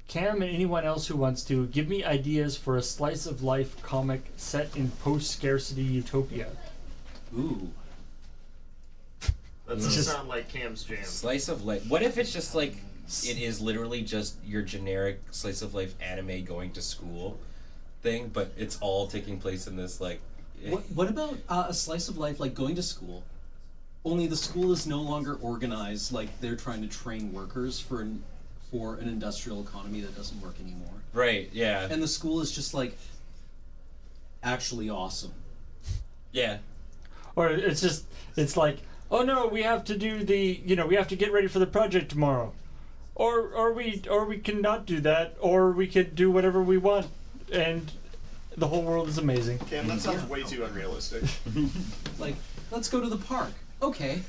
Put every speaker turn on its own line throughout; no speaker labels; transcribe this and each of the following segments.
Cam and anyone else who wants to, give me ideas for a slice of life comic set in post-scarcity utopia.
Ooh.
That doesn't sound like Cam's jam.
Slice of life. What if it's just like, it is literally just your generic slice of life anime going to school thing, but it's all taking place in this like...
What about a slice of life like going to school, only the school is no longer organized like they're trying to train workers for an industrial economy that doesn't work anymore.
Right, yeah.
And the school is just like actually awesome.
Yeah.
Or it's like, oh no, we have to do we have to get ready for the project tomorrow. Or we can not do that, or we could do whatever we want, and the whole world is amazing.
Cam, that sounds way too unrealistic.
Like, let's go to the park. Okay.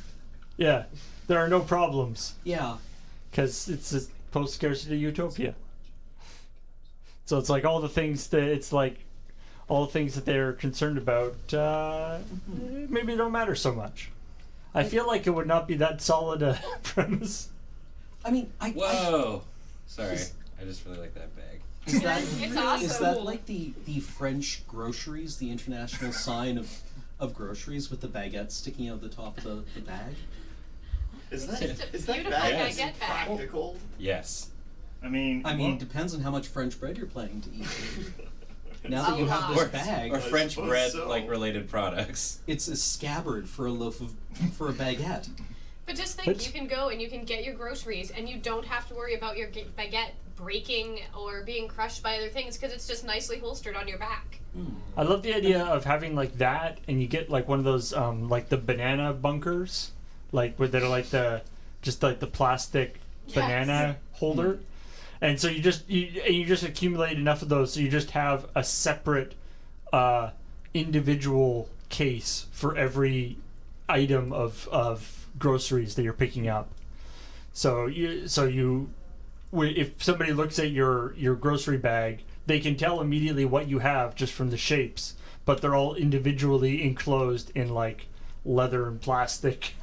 Yeah, there are no problems.
Yeah.
Because it's a post-scarcity utopia. So it's like all the things that they're concerned about maybe don't matter so much. I feel like it would not be that solid a premise.
I mean,
Whoa! Sorry, I just really like that bag.
Is that,
It's awesome.
Is that like the French groceries, the international sign of groceries with the baguette sticking out the top of the bag?
Is
It's just a
that
beautiful
bag
baguette bag.
practical?
Yes.
I mean,
it depends on how much French bread you're planning to eat. Now that you have this bag,
Or
I
French
suppose
bread
so.
like related products.
it's a scabbard for a baguette.
But just think,
But-
you can go and you can get your groceries, and you don't have to worry about your baguette breaking or being crushed by other things because it's just nicely holstered on your back.
I love the idea of having like that, and you get like one of those like the banana bunkers, like where they're like the plastic banana holder, and so you just accumulate enough of those, so you just have a separate individual case for every item of groceries that you're picking up. So if somebody looks at your grocery bag, they can tell immediately what you have just from the shapes, but they're all individually enclosed in like leather and plastic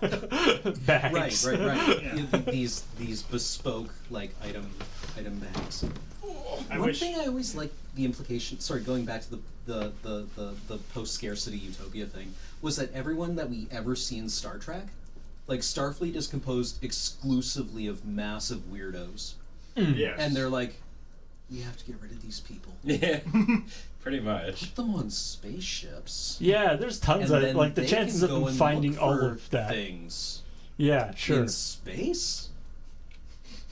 bags.
Right.
Yeah.
These bespoke like item bags.
I
One
wish.
thing I always like the implication. Sorry, going back to the post-scarcity utopia thing, was that everyone that we ever see in Star Trek, like Starfleet, is composed exclusively of massive weirdos,
Yes.
and they're like, we have to get rid of these people.
Yeah. Pretty much.
Put them on spaceships.
Yeah, there's tons
And
of
then
like the
they
chances
can
of
go
them
and
finding
look
all
for
of that.
things
Yeah, sure.
in space.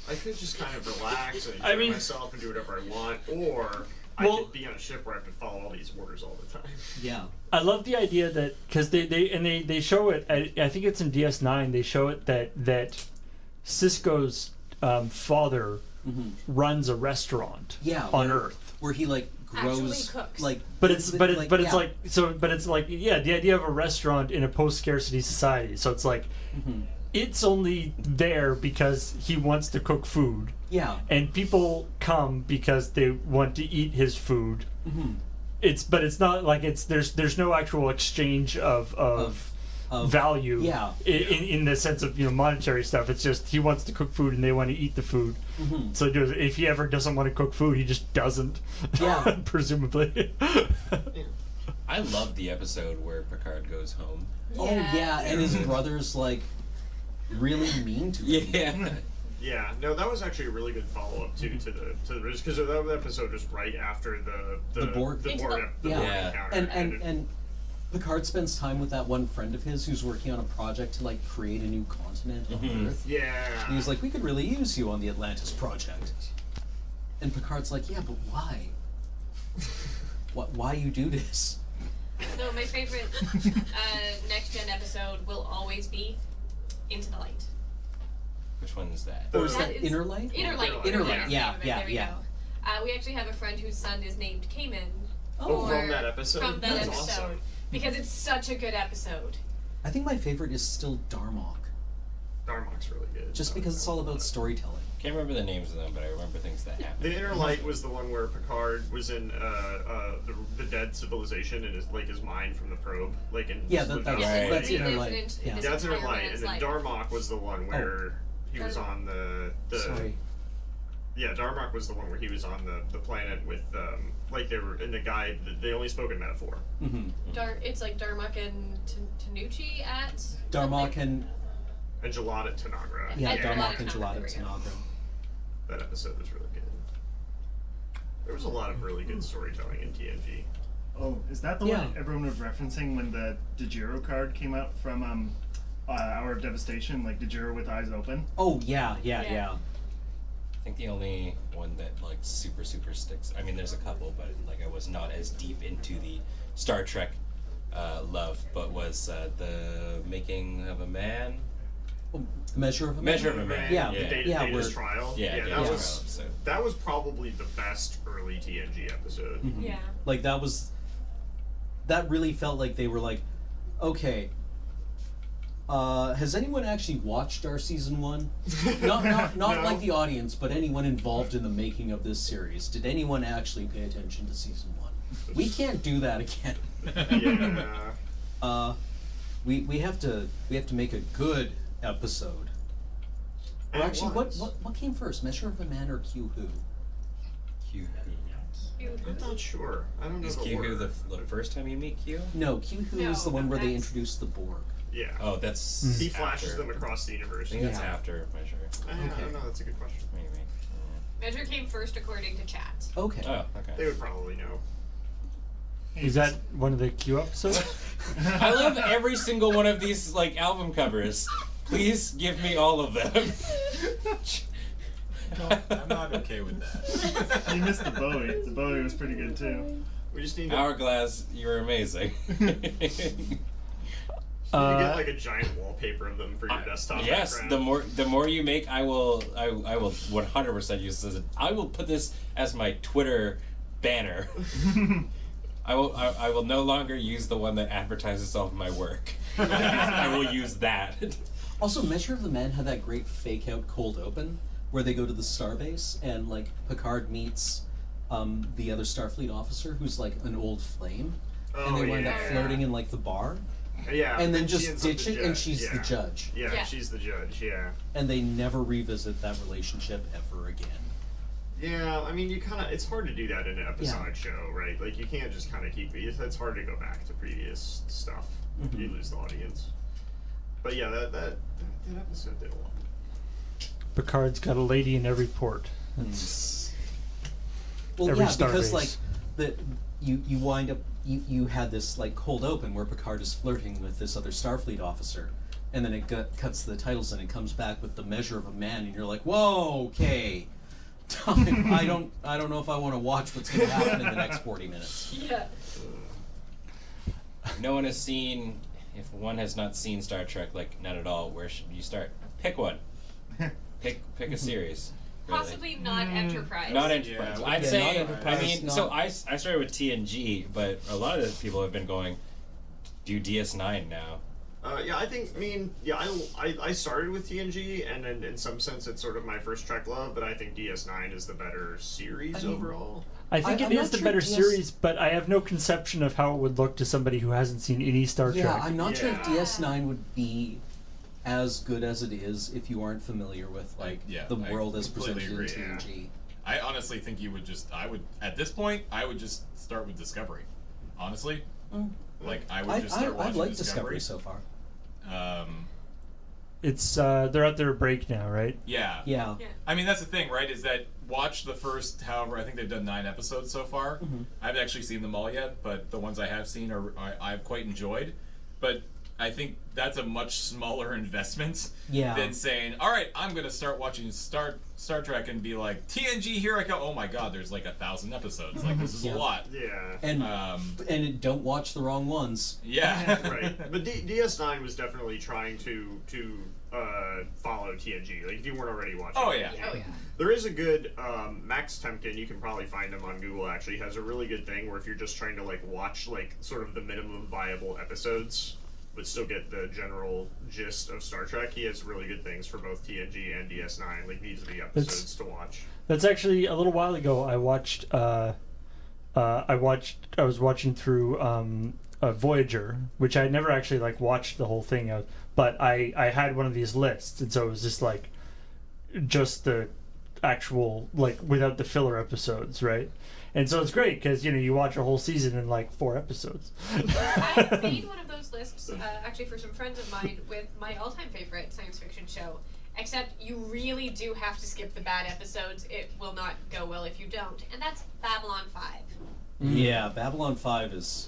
I could just kind of relax and
I
enjoy
mean-
myself and do whatever I want, or I
Well-
could be on a ship where I have to follow all these orders all the time.
Yeah.
I love the idea that because they show it. I think it's in DS9. They show it that Cisco's father runs a restaurant on
where-
Earth.
where he like grows
Actually cooks.
like.
But it's
yeah.
like the idea of a restaurant in a post-scarcity society. So it's like it's only there because he wants to cook food,
Yeah.
and people come because they want to eat his food. But it's not like there's no actual exchange of value
Yeah.
in the sense of monetary stuff. It's just he wants to cook food and they want to eat the food. So if he ever doesn't want to cook food, he just doesn't.
Yeah.
Presumably.
I love the episode where Picard goes home.
Oh yeah, and his brother's like really mean to him.
Yeah.
Yeah, no, that was actually a really good follow-up too to the because that episode was right after the
Borg.
the
Into
Borg
the-
Borg
Yeah.
encounter.
And Picard spends time with that one friend of his who's working on a project to like create a new continent on Earth.
yeah,
And he was like, we could really use you on the Atlantis project. And Picard's like, yeah, but why? Why you do this?
No, my favorite next gen episode will always be Into the Light.
Which one is that?
Or is
That
that
is-
Inner Light?
Inner Light.
Inner
Light
Light,
is the
yeah,
name of it.
yeah,
There we
yeah.
go. We actually have a friend whose son is named Cayman.
Oh,
or-
from that episode?
From that
That's
episode.
awesome.
Because it's such a good episode.
I think my favorite is still Darmok.
Darmok's really good.
Just because it's all about storytelling.
Can't remember the names of them, but I remember things that happened.
The Inner Light was the one where Picard was in the dead civilization and his mind from the probe, like in
Yeah,
lived
that's-
out
Right.
the
that's
way.
Inner
He
Light.
lives in
Yeah.
Yeah, that's Inner
his entire
Light, and
man's
then
life.
Darmok was the one where he was on the
Darmok.
Yeah, Darmok was the one where he was on the planet with like they were in the guide. They only spoke in metaphor.
Mm-hmm.
It's like Darmok and Tanucci at
Darmok and
And Jalad at Tanagra.
yeah,
And
Darmok and
Jalad
Jalad
at
and Tanagra.
That episode was really good. There was a lot of really good storytelling in TNG.
Oh, is that the
Yeah.
one everyone was referencing when the Dejiro card came out from Hour of Devastation? Like Dejiro with eyes open?
Oh yeah.
Yeah.
I think the only one that like super sticks. I mean, there's a couple, but like I was not as deep into the Star Trek love, but was the Making of a Man.
Measure of a Man.
Measure of a Man.
Yeah,
The Data's
yeah, we're-
trial.
Yeah,
that
Data's
was
trial episode.
that was probably the best early TNG episode.
Mhm.
Yeah.
Like that really felt like they were like, okay, has anyone actually watched our season 1? Not
No.
like the audience, but anyone involved in the making of this series. Did anyone actually pay attention to season 1? We can't do that again.
Yeah.
We have to make a good episode. Or
And it
actually,
was.
what came first, Measure of a Man or Q Who?
Q.
I'm not sure. I don't know
Is
the
Q
order.
the first time you meet Q?
No, Q Who is the
No,
one where they
that's-
introduced the Borg.
Yeah.
Oh, that's
He flashes
after.
them across the universe.
I think that's
Yeah.
after Measure.
I don't know. That's a good question.
Maybe.
Measure came first according to chat.
Okay.
Oh,
They
okay.
would probably know.
Is that one of the Q episodes?
I love every single one of these like album covers. Please give me all of them.
No, I'm not okay with that.
You missed the Bowie. The Bowie was pretty good too.
We just need to
Hourglass, you're amazing.
you get like a giant wallpaper of them for your desktop.
Yes,
background.
the more you make, I will 100% use this. I will put this as my Twitter banner. I will no longer use the one that advertises all of my work. I will use that.
Also, Measure of the Man had that great fake out cold open where they go to the starbase and like Picard meets the other Starfleet officer who's like an old flame, and they wind up flirting in like the bar,
Yeah.
and then
she
just
ends up
ditch
the
it, and
judge.
she's the judge,
Yeah,
Yeah.
she's the judge. Yeah.
and they never revisit that relationship ever again.
Yeah, I mean, it's hard to do that in an episodic show, right? Like, you can't just kind of keep it's hard to go back to previous stuff.
Mhm.
You lose the audience. But yeah, that episode did a lot.
Picard's got a lady in every port. That's
Well,
Every
yeah, because
starbase.
like you wind up you had this like cold open where Picard is flirting with this other Starfleet officer, and then it cuts to the titles and it comes back with the Measure of a Man, and you're like, whoa, okay. I don't know if I want to watch what's going to happen in the next 40 minutes.
Yeah.
No one has seen. If one has not seen Star Trek, like not at all, where should you start? Pick one. Pick a series. Really.
Possibly not Enterprise.
Not Enterprise.
Yeah,
I'd
yeah,
say.
not Enterprise,
I mean,
not-
so I started with TNG, but a lot of the people have been going do DS9 now.
Yeah, I think, I started with TNG, and then in some sense it's sort of my first Trek love, but I think DS9 is the better series
I mean,
overall.
I think
I'm
it
not
is the
sure
better
DS
series, but I have no conception of how it would look to somebody who hasn't seen any Star
Yeah,
Trek.
I'm not sure if
Yeah.
DS9 would be as good as it is if you aren't familiar with like
Yeah,
the
I
world as
completely
presented in
agree.
TNG.
I honestly think at this point, I would just start with Discovery. Honestly. Like, I would just start watching
I've liked
Discovery.
so far.
It's they're at their break now, right?
Yeah.
Yeah.
Yeah.
I mean, that's the thing, right? Is that watch the first, however, I think they've done 9 episodes so far. I haven't actually seen them all yet, but the ones I have seen I've quite enjoyed. But I think that's a much smaller investment
Yeah.
than saying, all right, I'm going to start watching Star Trek and be like, TNG, here I go. Oh my God, there's like 1,000 episodes. Like, this is
Yeah.
a lot.
Yeah.
And don't watch the wrong ones.
Yeah.
Right. But DS9 was definitely trying to follow TNG. Like, if you weren't already watching
Oh, yeah.
TNG.
Oh yeah.
There is a good Max Temkin, you can probably find him on Google actually, has a really good thing where if you're just trying to like watch like sort of the minimum viable episodes but still get the general gist of Star Trek, he has really good things for both TNG and DS9, like these are the episodes to watch.
That's actually a little while ago. I watched. I was watching through Voyager, which I never actually like watched the whole thing of, but I had one of these lists, and so it was just like just the actual like without the filler episodes, right? And so it's great because you watch a whole season in like 4 episodes.
I made one of those lists actually for some friends of mine with my all-time favorite science fiction show. Except you really do have to skip the bad episodes. It will not go well if you don't, and that's Babylon 5.
Yeah, Babylon 5 is.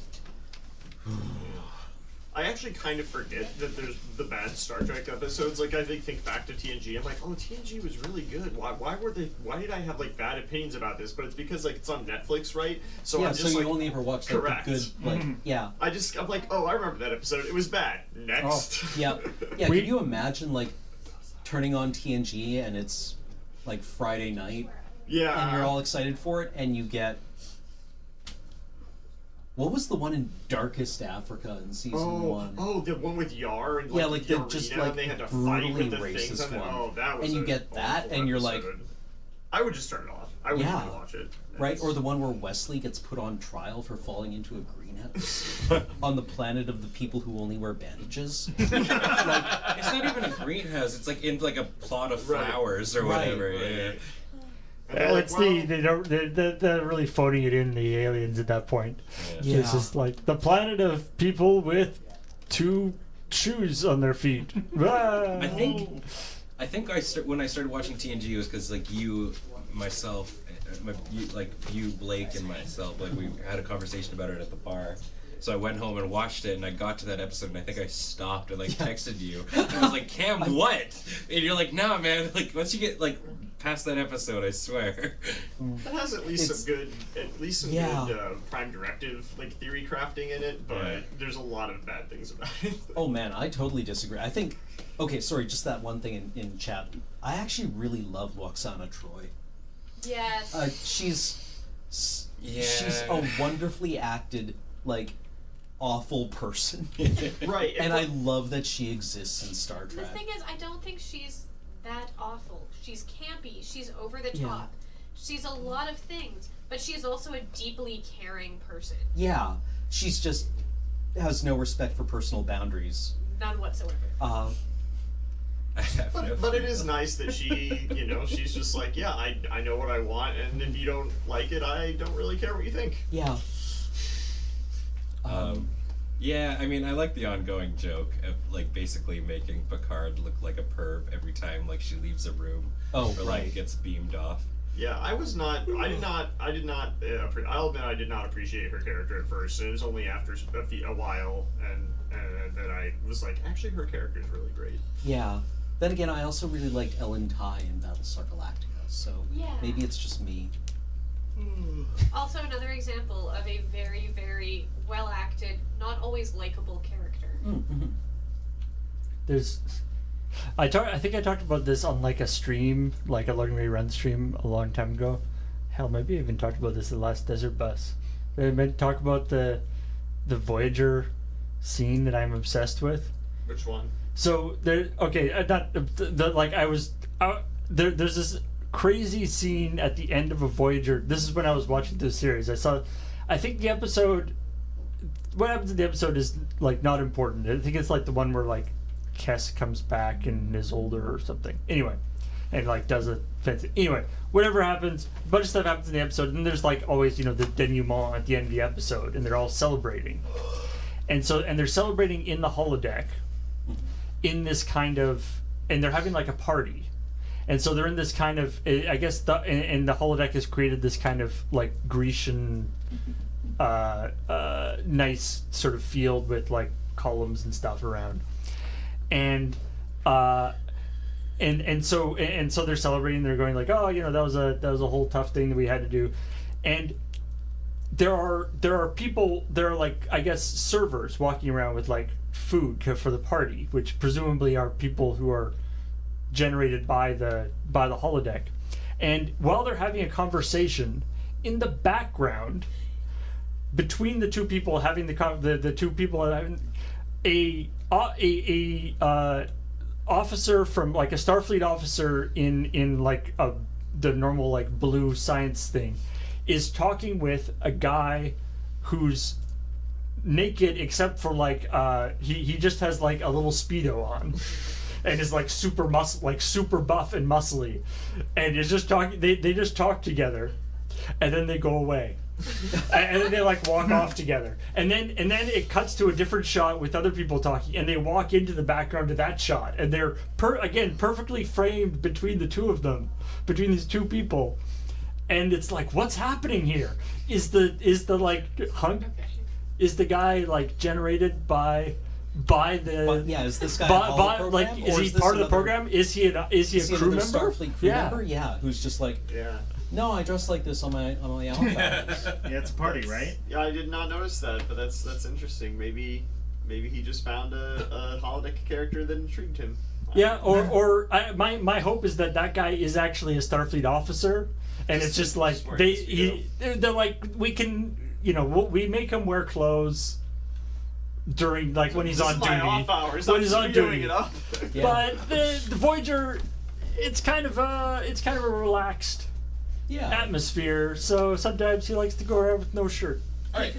I actually kind of forget that there's the bad Star Trek episodes. Like I think back to TNG. I'm like, oh, TNG was really good. Why did I have like bad opinions about this? But it's because like it's on Netflix, right? So
Yeah,
I'm just
so you
like,
only ever watch like
correct.
the good, like yeah.
I'm like, oh, I remember that episode. It was bad. Next.
Yeah, yeah. Can you imagine like turning on TNG and it's like Friday night
Yeah.
and you're all excited for it and you get what was the one in Darkest Africa in season 1?
Oh, the one with Yar and like,
Yeah, like the
Yarina,
just
and
like
they had to fight
brutally
with the things
racist
on
one.
Oh, that was
and you
an
get that
awful
and you're like,
episode. I would just turn it off. I wouldn't
Yeah.
even watch it.
right?
It's-
Or the one where Wesley gets put on trial for falling into a greenhouse on the planet of the people who only wear bandages.
It's not even a greenhouse. It's like in like a plot of
Right.
flowers or
Right.
whatever. Yeah.
And they're like,
It's
well,
they're really phoning it in, the aliens at that point.
Yeah.
It's just like the planet of people with 2 shoes on their feet. Ah.
I think when I started watching TNG it was because like you, myself, you, Blake, and myself, like we had a conversation about it at the bar. So I went home and watched it, and I got to that episode, and I think I stopped and like texted you. And I was like, "Cam, what?" And you're like, "Nah, man. Like once you get like past that episode, I swear."
It has at least
It's-
some
Yeah.
good Prime Directive like theory crafting in it, but
Yeah.
there's a lot of bad things about it.
Oh man, I totally disagree. I think, okay, sorry, just that one thing in chat. I actually really love Loxana Troy.
Yes.
She's
Yeah.
a wonderfully acted like awful person,
Right.
and I love that she exists in Star
The
Trek.
thing is, I don't think she's that awful. She's campy. She's over the
Yeah.
top. She's a lot of things, but she is also a deeply caring person.
Yeah, she's just has no respect for personal boundaries.
None whatsoever.
I have no
But it
fear.
is nice that she, she's just like, yeah, I know what I want, and if you don't like it, I don't really care what you think.
Yeah.
Yeah, I mean, I like the ongoing joke of like basically making Picard look like a perv every time like she leaves a room
Oh,
or
right.
like gets beamed off.
Yeah, I did not, I'll admit I did not appreciate her character at first, and it was only after a while, and that I was like, actually, her character is really great.
Yeah. Then again, I also really liked Ellen Tigh in Battlestar Galactica, so
Yeah.
maybe it's just me.
Also, another example of a very, very well acted, not always likable character.
Mm-hmm.
There's, I think I talked about this on like a stream, like a Long Ray Run stream a long time ago. Hell, maybe I even talked about this in the last Desert Bus. I meant to talk about the Voyager scene that I'm obsessed with.
Which one?
So there, okay, not the like I was there's this crazy scene at the end of a Voyager. This is when I was watching this series. I think the episode, what happens in the episode is like not important. I think it's like the one where like Kess comes back and is older or something. Anyway, and like does a fancy. Anyway, whatever happens, a bunch of stuff happens in the episode, and there's like always the denouement at the end of the episode, and they're all celebrating, and they're celebrating in the holodeck. In this kind of, and they're having like a party, and so they're in this kind of, I guess and the holodeck has created this kind of like Grecian, nice sort of field with like columns and stuff around, and so they're celebrating. They're going like, oh, that was a whole tough thing that we had to do, and there are people, there are like, I guess, servers walking around with like food for the party, which presumably are people who are generated by the holodeck. And while they're having a conversation, in the background, between the two people having the two people having a officer from like a Starfleet officer in like the normal like blue science thing is talking with a guy who's naked except for like he just has like a little Speedo on, and is like super buff and muscly, and is just talking. They just talk together, and then they go away. And then they like walk off together, and then it cuts to a different shot with other people talking, and they walk into the background of that shot, and they're perfectly framed between the two of them, between these two people, and it's like, what's happening here? Is the guy like generated by the
But, yeah, is this guy a holoprogram,
like, is
or
he
this
part of the
another-
program? Is he a crew member?
Starfleet crew member? Yeah, who's just like,
Yeah.
no, I dress like this on my off hours.
Yeah, it's a party, right?
Yeah, I did not notice that, but that's interesting. Maybe he just found a holodeck character that intrigued him.
Yeah, my hope is that guy is actually a Starfleet officer, and it's just like they're like, we can, we make him wear clothes during like when he's on duty.
Off hours.
When
I'm
he's
just
on
doing
duty.
it up.
Yeah.
But the Voyager, it's kind of a relaxed
Yeah.
atmosphere. So sometimes he likes to go around with no shirt.
All right.